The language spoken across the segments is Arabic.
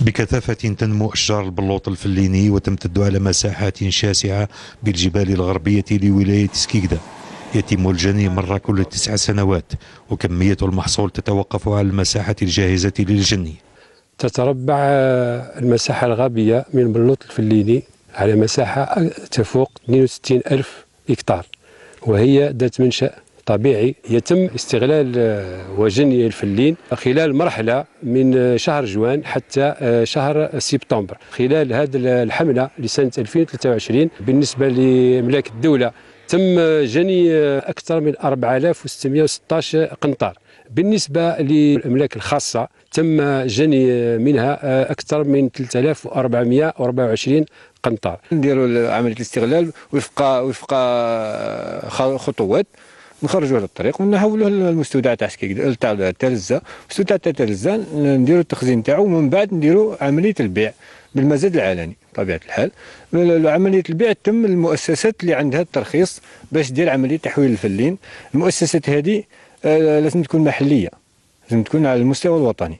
بكثافة تنمو أشجار البلوط الفليني وتمتد على مساحات شاسعة بالجبال الغربية لولاية سكيكدا. يتم الجني مرة كل 9 سنوات، وكمية المحصول تتوقف على المساحة الجاهزة للجني. تتربع المساحة الغابية من البلوط الفليني على مساحة تفوق 62 ألف هكتار، وهي ذات منشأ طبيعي. يتم استغلال وجني الفلين خلال مرحلة من شهر جوان حتى شهر سبتمبر. خلال هذه الحملة لسنة 2023 بالنسبة لمملكة الدولة تم جني أكثر من 4616 قنطار. بالنسبة للأملاك الخاصة تم جني منها أكثر من 3424 قنطار. نديروا عملية الاستغلال وفق خطوات، نخرجوا على الطريق ونحولوه للمستودع تاع سكيكدا تاع تلزة. المستودع تاع تلزة نديروا التخزين تاعو، ومن بعد نديروا عملية البيع بالمزاد العلني. بطبيعة الحال عملية البيع تم للمؤسسات اللي عندها الترخيص باش دير عملية تحويل الفلين. المؤسسات هذه لازم تكون محلية، لازم تكون على المستوى الوطني.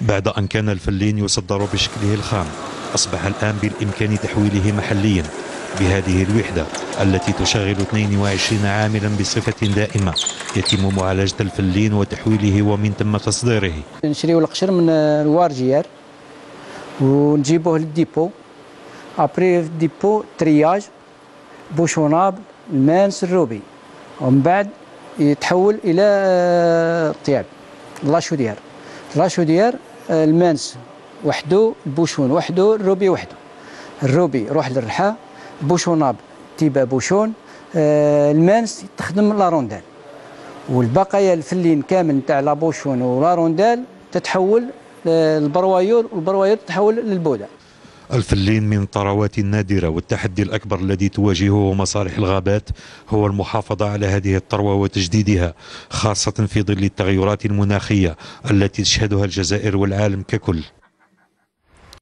بعد أن كان الفلين يصدر بشكله الخام، أصبح الآن بالإمكان تحويله محليا بهذه الوحدة التي تشغل 22 عاملا بصفة دائمة. يتم معالجة الفلين وتحويله ومن ثم تصديره. نشريو القشر من الوارجيار ونجيبوه للديبو، ابري الديبو ترياج بوشوناب المانس الروبي، ومن بعد يتحول الى الطياب لاشوديار المانس وحده، البوشون وحده، الروبي وحده. الروبي يروح للرحى، بوشوناب تيبا بوشون، المانس تخدم لا روندال، والبقايا الفلين كامل تاع لا بوشون ولا روندال تتحول للبروايور، والبروايور تتحول للبوده. الفلين من الثروات النادرة، والتحدي الأكبر الذي تواجهه مصالح الغابات هو المحافظة على هذه الثروة وتجديدها، خاصة في ظل التغيرات المناخية التي تشهدها الجزائر والعالم ككل.